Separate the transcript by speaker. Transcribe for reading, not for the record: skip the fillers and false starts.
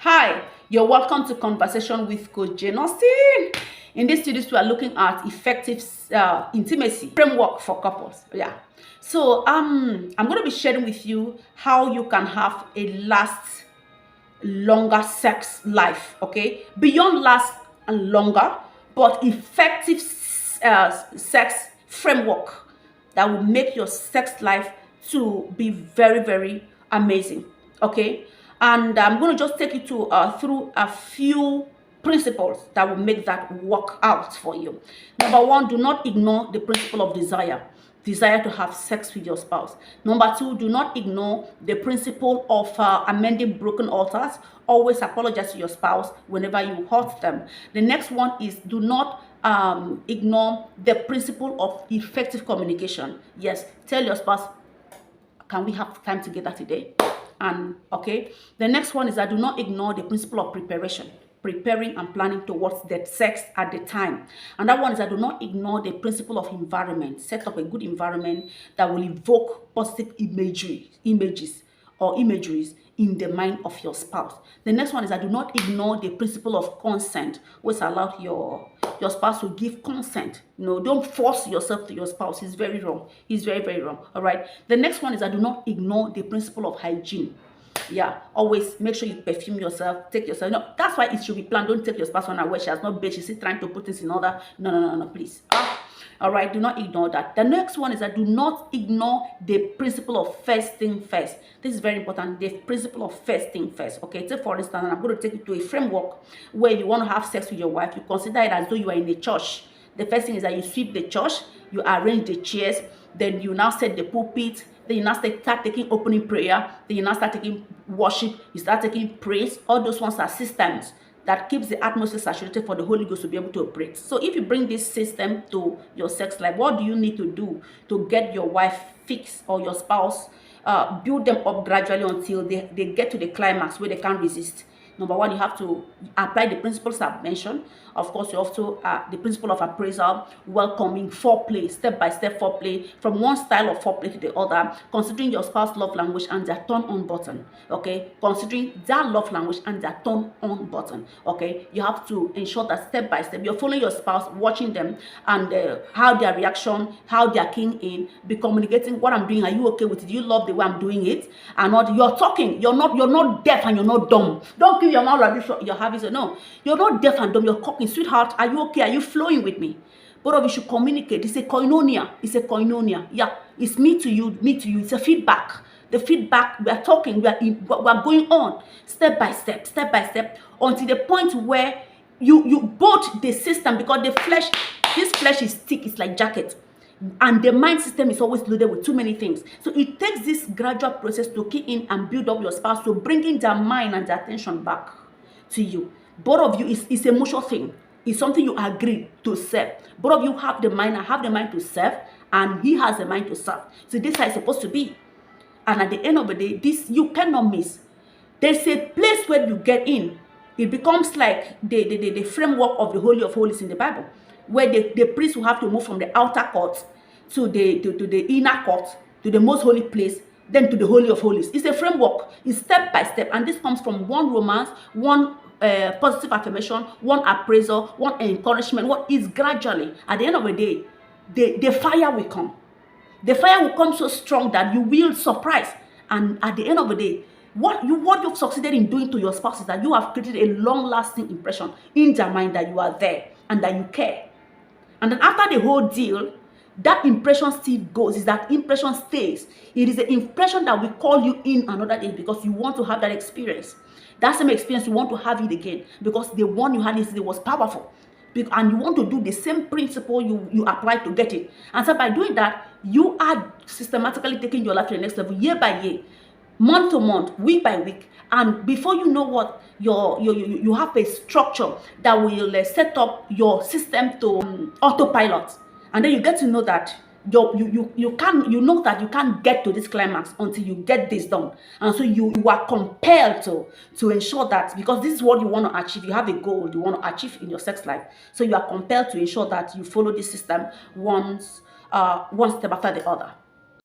Speaker 1: Hi, you're welcome to Conversation with Coach Jane Austen. In this series, we are looking at effective intimacy framework for couples. Yeah. So I'm going to be sharing with you how you can have a longer sex life. Okay, beyond last and longer, but effective sex framework that will make your sex life to be very, very amazing. Okay, and I'm going to just take you to through a few principles that will make that work out for you. Number one, do not ignore the principle of desire to have sex with your spouse. Number two, do not ignore the principle of amending broken altars. Always apologize to your spouse whenever you hurt them. The next one is do not ignore the principle of effective communication. Yes, tell your spouse, can we have time together today? And okay, the next one is that do not ignore the principle of preparing and planning towards that sex at the time. And that one is that do not ignore the principle of environment. Set up a good environment that will evoke positive images or imageries in the mind of your spouse. The next one is that do not ignore the principle of consent, which allows your spouse to give consent. Don't force yourself to your spouse. It's very wrong. It's very, very wrong. All right. The next one is that do not ignore the principle of hygiene. Yeah, always make sure you perfume yourself, take yourself. That's why it should be planned. Don't take your spouse on her way. She has not bathed. She's still trying to put things in order. No, please. All right, do not ignore that. The next one is that do not ignore the principle of first thing first. This is very important. The principle of first thing first. Okay, take for instance, I'm going to take you to a framework where you want to have sex with your wife. You consider it as though you are in a church. The first thing is that you sweep the church, you arrange the chairs, then you now set the pulpit, then you now start taking opening prayer, then you now start taking worship, you start taking praise. All those ones are systems that keeps the atmosphere saturated for the Holy Ghost to be able to operate. So if you bring this system to your sex life, what do you need to do to get your wife fixed or your spouse, build them up gradually until they get to the climax where they can't resist? Number one, you have to apply the principles I've mentioned. Of course, you also the principle of appraisal, welcoming, foreplay, step-by-step foreplay, from one style of foreplay to the other, considering your spouse's love language and their turn-on button. Okay, considering their love language and their turn-on button. Okay, you have to ensure that step-by-step you're following your spouse, watching them, and how their reaction, how they're keying in, be communicating what I'm doing. Are you okay with it? Do you love the way I'm doing it? And not you're talking. You're not deaf and you're not dumb. Don't give your mouth like this. You're having so no. You're not deaf and dumb. You're talking. Sweetheart, are you okay? Are you flowing with me? Both of you should communicate. It's a koinonia. Yeah, it's me to you. It's a feedback. The feedback, we are talking, we are going on step by step until the point where you both the system, because this flesh is thick, it's like jacket. And the mind system is always loaded with too many things. So it takes this gradual process to key in and build up your spouse, to bring in their mind and their attention back to you. Both of you, it's a mutual thing. It's something you agree to serve. Both of you have the mind. I have the mind to serve, and he has the mind to serve. So this is how it's supposed to be. And at the end of the day, this you cannot miss. There's a place where you get in. It becomes like the framework of the Holy of Holies in the Bible, where the priest will have to move from the outer court to the inner court, to the most holy place, then to the Holy of Holies. It's a framework. It's step by step. And this comes from one romance, one positive affirmation, one appraisal, one encouragement. What is gradually, at the end of the day, the fire will come. The fire will come so strong that you will surprise. And at the end of the day, what you've succeeded in doing to your spouse is that you have created a long-lasting impression in their mind that you are there and that you care. And then after the whole deal, that impression still goes. Is that impression stays. It is the impression that will call you in another day because you want to have that experience. That same experience, you want to have it again because the one you had yesterday was powerful. And you want to do the same principle you apply to get it. And so by doing that, you are systematically taking your life to the next level, year by year, month to month, week by week. And before you know what, you have a structure that will set up your system to autopilot. And then you get to know that you can't get to this climax until you get this done. And so you are compelled to ensure that, because this is what you want to achieve. You have a goal you want to achieve in your sex life. So you are compelled to ensure that you follow this system one step after the other.